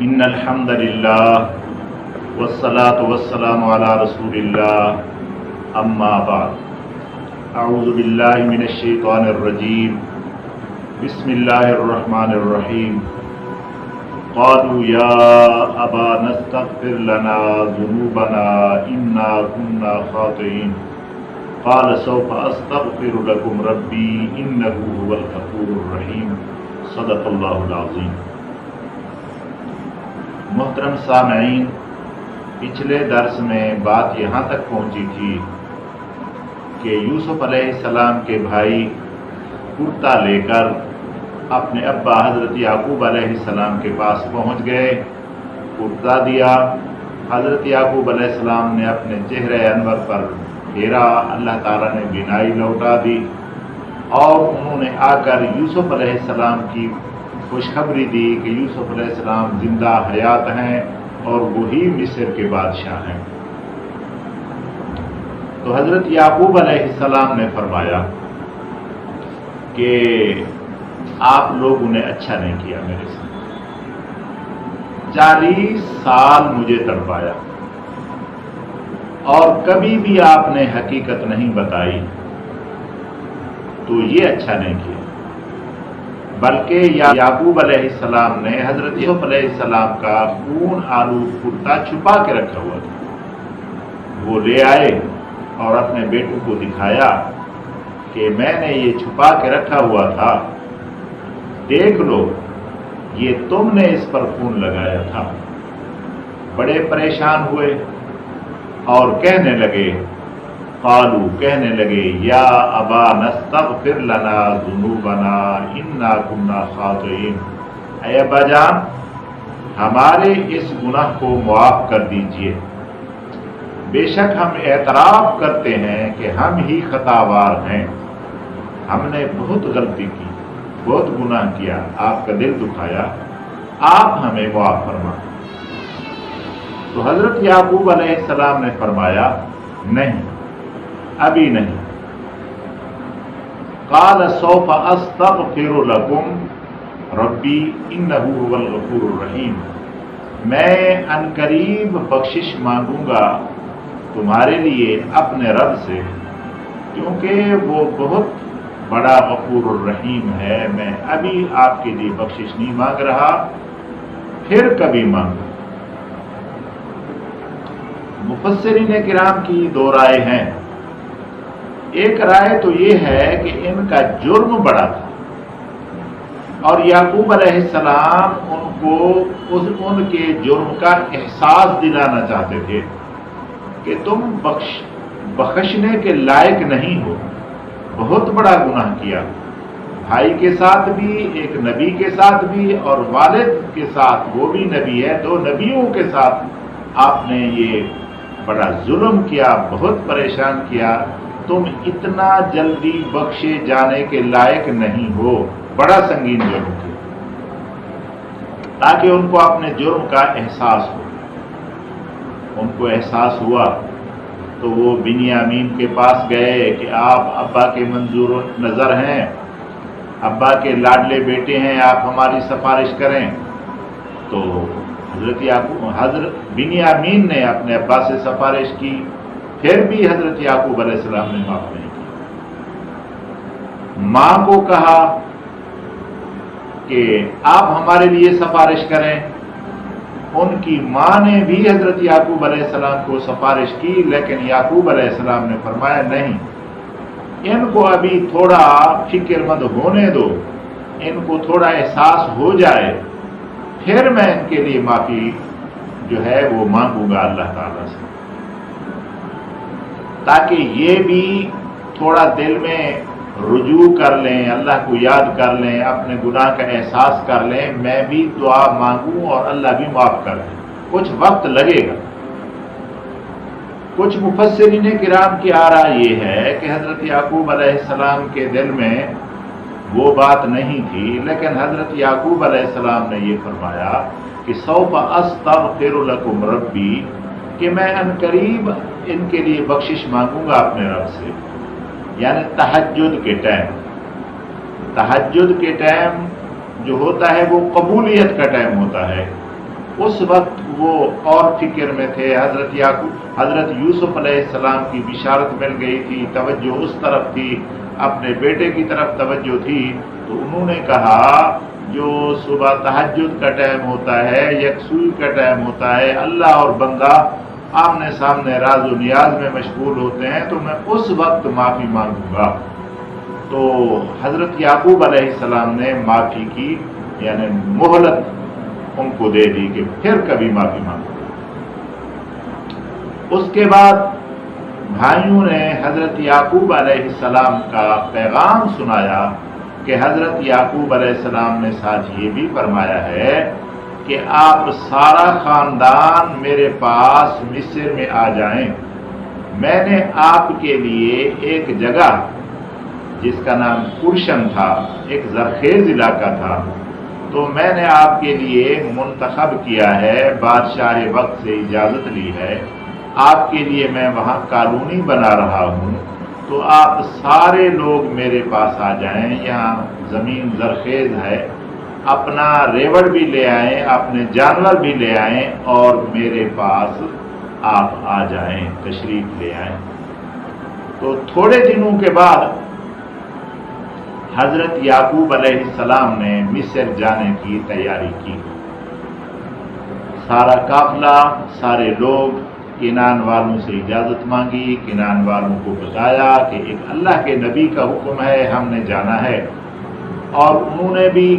ان الحمد للہ والصلاة والسلام علی رسول اللہ اما بعد اعوذ باللہ من الشیطان الرجیم بسم اللہ الرحمن الرحیم قالوا یا ابانا استغفر لنا ذنوبنا انا كنا خاطئین قال سوف استغفر لكم ربی انه هو الغفور الرحیم صدق اللہ العظیم۔ محترم سامعین، پچھلے درس میں بات یہاں تک پہنچی تھی کہ یوسف علیہ السلام کے بھائی کرتا لے کر اپنے ابا حضرت یعقوب علیہ السلام کے پاس پہنچ گئے، کرتا دیا۔ حضرت یعقوب علیہ السلام نے اپنے چہرے انور پر پھیرا، اللہ تعالیٰ نے بینائی لوٹا دی اور انہوں نے آ کر یوسف علیہ السلام کی خوشخبری دی کہ یوسف علیہ السلام زندہ حیات ہیں اور وہی مصر کے بادشاہ ہیں۔ تو حضرت یعقوب علیہ السلام نے فرمایا کہ آپ لوگوں نے اچھا نہیں کیا میرے ساتھ، 40 سال مجھے تڑپایا اور کبھی بھی آپ نے حقیقت نہیں بتائی، تو یہ اچھا نہیں کیا۔ بلکہ یعقوب علیہ السلام نے حضرت یوسف علیہ السلام کا خون آلود کرتا چھپا کے رکھا ہوا تھا، وہ لے آئے اور اپنے بیٹوں کو دکھایا کہ میں نے یہ چھپا کے رکھا ہوا تھا، دیکھ لو یہ تم نے اس پر خون لگایا تھا۔ بڑے پریشان ہوئے اور کہنے لگے، قالوا کہنے لگے، یا ابا نستغفر لنا ذنوبنا انا كنا خاطئین، اے ابا جان ہمارے اس گناہ کو معاف کر دیجئے، بے شک ہم اعتراف کرتے ہیں کہ ہم ہی خطاوار ہیں، ہم نے بہت غلطی کی، بہت گناہ کیا، آپ کا دل دکھایا، آپ ہمیں معاف فرما۔ تو حضرت یعقوب علیہ السلام نے فرمایا نہیں، ابھی نہیں۔ قال سوف استغفر لكم ربی انہ هو الغفور الرحیم، میں عنقریب بخشش مانگوں گا تمہارے لیے اپنے رب سے، کیونکہ وہ بہت بڑا غفور الرحیم ہے۔ میں ابھی آپ کے لیے بخشش نہیں مانگ رہا، پھر کبھی مانگوں۔ مفسرین کرام کی دو رائے ہیں۔ ایک رائے تو یہ ہے کہ ان کا جرم بڑا تھا اور یعقوب علیہ السلام ان کو ان کے جرم کا احساس دلانا چاہتے تھے کہ تم بخشنے کے لائق نہیں ہو، بہت بڑا گناہ کیا، بھائی کے ساتھ بھی، ایک نبی کے ساتھ بھی، اور والد کے ساتھ، وہ بھی نبی ہے، 2 نبیوں کے ساتھ آپ نے یہ بڑا ظلم کیا، بہت پریشان کیا، تم اتنا جلدی بخشے جانے کے لائق نہیں ہو، بڑا سنگین جرم کیا، تاکہ ان کو اپنے جرم کا احساس ہو۔ ان کو احساس ہوا تو وہ بنیامین کے پاس گئے کہ آپ ابا کے منظور نظر ہیں، ابا کے لاڈلے بیٹے ہیں، آپ ہماری سفارش کریں۔ تو حضرت بنیامین نے اپنے ابا سے سفارش کی، پھر بھی حضرت یعقوب علیہ السلام نے معاف نہیں کی۔ ماں کو کہا کہ آپ ہمارے لیے سفارش کریں، ان کی ماں نے بھی حضرت یعقوب علیہ السلام کو سفارش کی، لیکن یعقوب علیہ السلام نے فرمایا نہیں، ان کو ابھی تھوڑا فکر مند ہونے دو، ان کو تھوڑا احساس ہو جائے، پھر میں ان کے لیے معافی جو ہے وہ مانگوں گا اللہ تعالیٰ سے، تاکہ یہ بھی تھوڑا دل میں رجوع کر لیں، اللہ کو یاد کر لیں، اپنے گناہ کا احساس کر لیں، میں بھی دعا مانگوں اور اللہ بھی معاف کر لیں۔ کچھ وقت لگے گا۔ کچھ مفسرین کرام کی آراء یہ ہے کہ حضرت یعقوب علیہ السلام کے دل میں وہ بات نہیں تھی، لیکن حضرت یعقوب علیہ السلام نے یہ فرمایا کہ سوف استغفر لکم ربی، کہ میں عنقریب ان کے لیے بخشش مانگوں گا اپنے رب سے، یعنی تہجد کے ٹائم۔ تہجد کے ٹائم جو ہوتا ہے وہ قبولیت کا ٹائم ہوتا ہے، اس وقت وہ اور فکر میں تھے. حضرت یوسف علیہ السلام کی بشارت مل گئی تھی، توجہ اس طرف تھی، اپنے بیٹے کی طرف توجہ تھی. تو انہوں نے کہا جو صبح تہجد کا ٹائم ہوتا ہے، یکسوئی کا ٹائم ہوتا ہے، اللہ اور بندہ آمنے سامنے راز و نیاز میں مشغول ہوتے ہیں، تو میں اس وقت معافی مانگوں گا. تو حضرت یعقوب علیہ السلام نے معافی کی، یعنی مہلت ان کو دے دی کہ پھر کبھی معافی مانگو. اس کے بعد بھائیوں نے حضرت یعقوب علیہ السلام کا پیغام سنایا کہ حضرت یعقوب علیہ السلام نے ساتھ یہ بھی فرمایا ہے کہ آپ سارا خاندان میرے پاس مصر میں آ جائیں. میں نے آپ کے لیے ایک جگہ جس کا نام کرشن تھا، ایک زرخیز علاقہ تھا، تو میں نے آپ کے لیے منتخب کیا ہے، بادشاہ وقت سے اجازت لی ہے، آپ کے لیے میں وہاں کالونی بنا رہا ہوں. تو آپ سارے لوگ میرے پاس آ جائیں. یہاں زمین زرخیز ہے، اپنا ریوڑ بھی لے آئیں، اپنے جانور بھی لے آئیں اور میرے پاس آپ آ جائیں، تشریف لے آئیں. تو تھوڑے دنوں کے بعد حضرت یعقوب علیہ السلام نے مصر جانے کی تیاری کی. سارا قافلہ، سارے لوگ کنان والوں سے اجازت مانگی، کنان والوں کو بتایا کہ ایک اللہ کے نبی کا حکم ہے، ہم نے جانا ہے. اور انہوں نے بھی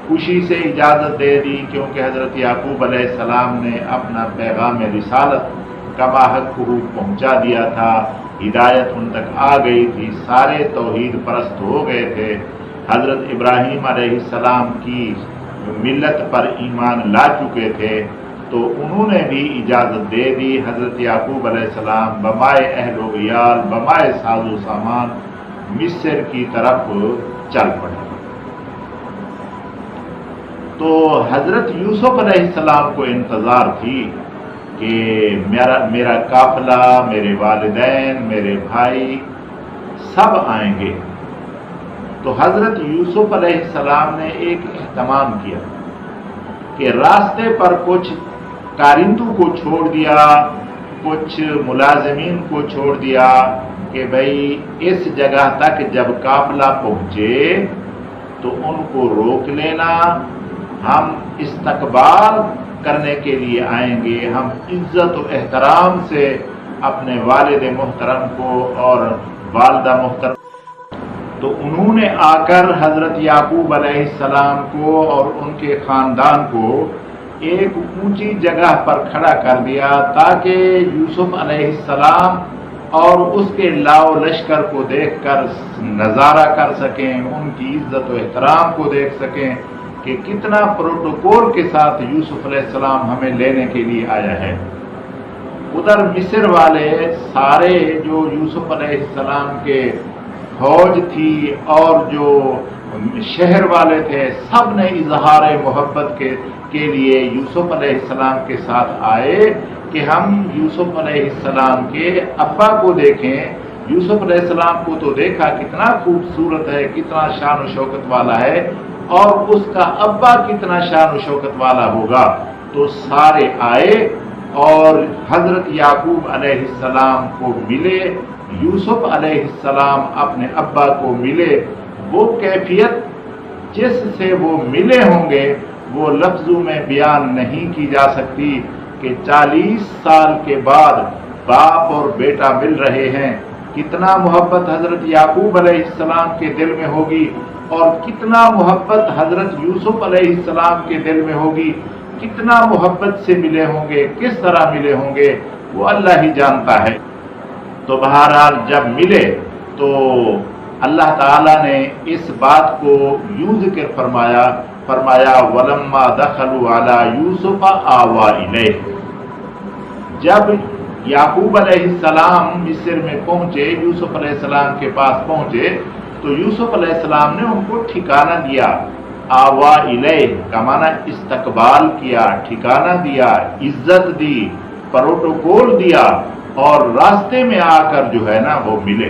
خوشی سے اجازت دے دی، کیونکہ حضرت یعقوب علیہ السلام نے اپنا پیغام رسالت کما حق حقوق پہنچا دیا تھا، ہدایت ان تک آ گئی تھی، سارے توحید پرست ہو گئے تھے، حضرت ابراہیم علیہ السلام کی ملت پر ایمان لا چکے تھے. تو انہوں نے بھی اجازت دے دی. حضرت یعقوب علیہ السلام بمائے اہل و عیال، بمائے ساز و سامان مصر کی طرف چل پڑے. تو حضرت یوسف علیہ السلام کو انتظار تھی کہ میرا قافلہ، میرے والدین، میرے بھائی سب آئیں گے. تو حضرت یوسف علیہ السلام نے ایک اہتمام کیا کہ راستے پر کچھ کارندوں کو چھوڑ دیا، کچھ ملازمین کو چھوڑ دیا کہ بھائی اس جگہ تک جب قافلہ پہنچے تو ان کو روک لینا، ہم استقبال کرنے کے لیے آئیں گے، ہم عزت و احترام سے اپنے والد محترم کو اور والدہ محترم. تو انہوں نے آ کر حضرت یعقوب علیہ السلام کو اور ان کے خاندان کو ایک اونچی جگہ پر کھڑا کر دیا تاکہ یوسف علیہ السلام اور اس کے لاؤ لشکر کو دیکھ کر نظارہ کر سکیں، ان کی عزت و احترام کو دیکھ سکیں کہ کتنا پروٹوکول کے ساتھ یوسف علیہ السلام ہمیں لینے کے لیے آیا ہے. ادھر مصر والے سارے جو یوسف علیہ السلام کے فوج تھی اور جو شہر والے تھے، سب نے اظہار محبت کے لیے یوسف علیہ السلام کے ساتھ آئے کہ ہم یوسف علیہ السلام کے ابا کو دیکھیں. یوسف علیہ السلام کو تو دیکھا، کتنا خوبصورت ہے، کتنا شان و شوکت والا ہے، اور اس کا ابا کتنا شان و شوکت والا ہوگا. تو سارے آئے اور حضرت یعقوب علیہ السلام کو ملے، یوسف علیہ السلام اپنے ابا کو ملے. وہ کیفیت جس سے وہ ملے ہوں گے وہ لفظوں میں بیان نہیں کی جا سکتی کہ 40 سال کے بعد باپ اور بیٹا مل رہے ہیں. کتنا محبت حضرت یعقوب علیہ السلام کے دل میں ہوگی اور کتنا محبت حضرت یوسف علیہ السلام کے دل میں ہوگی، کتنا محبت سے ملے ہوں گے، کس طرح ملے ہوں گے، وہ اللہ ہی جانتا ہے. تو بہرحال جب ملے تو اللہ تعالیٰ نے اس بات کو یوں ذکر فرمایا وَلَمَّا دَخَلُوا عَلَى يُوسُفَ آوَى إِلَيْهِ. جب یعقوب علیہ السلام مصر میں پہنچے، یوسف علیہ السلام کے پاس پہنچے، تو یوسف علیہ السلام نے ان کو ٹھکانہ دیا. آوا الیہ کا معنی استقبال کیا، ٹھکانہ دیا، عزت دی، پروٹوکول دیا، اور راستے میں آ کر جو ہے نا وہ ملے.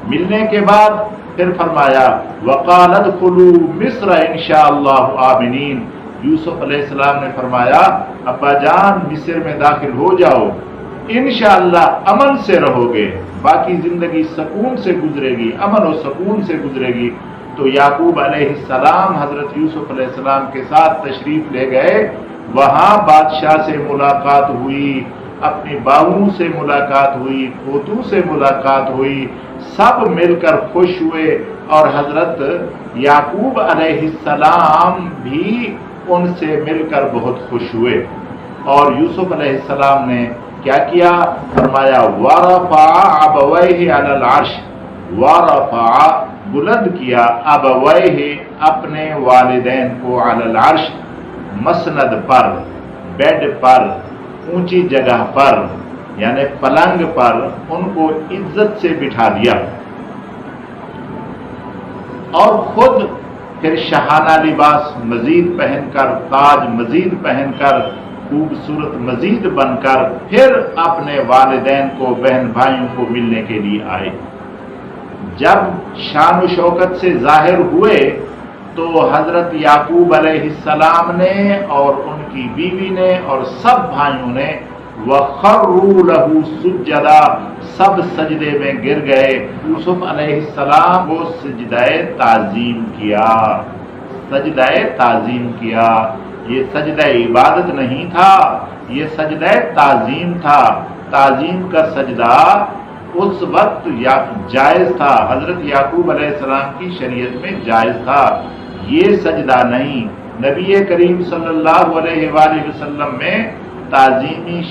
ملنے کے بعد پھر فرمایا وَقَالَ ادْخُلُوا مِصْرَ إِنْ شَاءَ اللَّهُ آمِنِينَ. یوسف علیہ السلام نے فرمایا ابا جان مصر میں داخل ہو جاؤ، انشاءاللہ امن سے رہو گے، باقی زندگی سکون سے گزرے گی، امن و سکون سے گزرے گی۔ تو یعقوب علیہ السلام حضرت یوسف علیہ السلام کے ساتھ تشریف لے گئے، وہاں بادشاہ سے ملاقات ہوئی، اپنی باؤں سے ملاقات ہوئی، پوتوں سے ملاقات ہوئی، سب مل کر خوش ہوئے، اور حضرت یعقوب علیہ السلام بھی ان سے مل کر بہت خوش ہوئے۔ اور یوسف علیہ السلام نے کیا کیا؟ فرمایا وَرَفَعَ أَبَوَيْهِ عَلَى الْعَرْشِ، وَرَفَعَ بلند کیا، ابویہ اپنے والدین کو، علی العرش مسند پر، بیڈ پر، اونچی جگہ پر، یعنی پلنگ پر ان کو عزت سے بٹھا دیا، اور خود پھر شاہانہ لباس مزید پہن کر، تاج مزید پہن کر، خوبصورت مزید بن کر پھر اپنے والدین کو، بہن بھائیوں کو ملنے کے لیے آئے۔ جب شان و شوکت سے ظاہر ہوئے تو حضرت یعقوب علیہ السلام نے اور ان کی بیوی نے اور سب بھائیوں نے وَخَرُّوا لَهُ سُجَّدًا، سب سجدے میں گر گئے۔ یوسف علیہ السلام کو سجدہ تعظیم کیا، سجدہ تعظیم کیا۔ یہ سجدہ عبادت نہیں تھا، یہ سجدہ تعظیم تھا۔ تعظیم کا سجدہ اس وقت جائز تھا، حضرت یعقوب علیہ السلام کی شریعت میں جائز تھا، یہ سجدہ نہیں۔ نبی کریم صلی اللہ علیہ وآلہ وسلم میں تعظیمی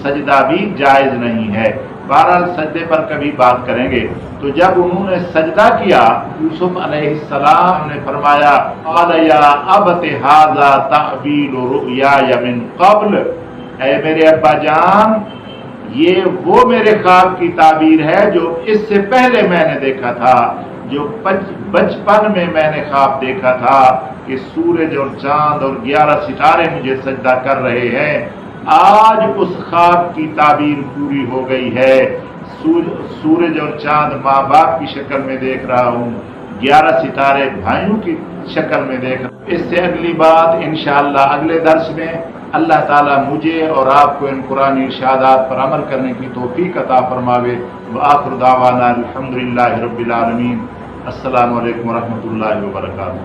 سجدہ بھی جائز نہیں ہے۔ بہرحال سجدے پر کبھی بات کریں گے۔ تو جب انہوں نے سجدہ کیا، یوسف علیہ السلام نے فرمایا قال یا ابت ھذا تأویل رؤیای من قبل، اے میرے ابا جان یہ وہ میرے خواب کی تعبیر ہے جو اس سے پہلے میں نے دیکھا تھا، جو بچپن میں نے خواب دیکھا تھا کہ سورج اور چاند اور 11 ستارے مجھے سجدہ کر رہے ہیں۔ آج اس خواب کی تعبیر پوری ہو گئی ہے، سورج اور چاند ماں باپ کی شکل میں دیکھ رہا ہوں، 11 ستارے بھائیوں کی شکل میں دیکھ رہا ہوں۔ اس سے اگلی بات انشاءاللہ اگلے درس میں اللہ تعالیٰ مجھے اور آپ کو ان قرآن ارشادات پر عمل کرنے کی توفیق عطا فرماوے۔ وآخر دعوانا الحمدللہ رب العالمین۔ السلام علیکم ورحمۃ اللہ وبرکاتہ۔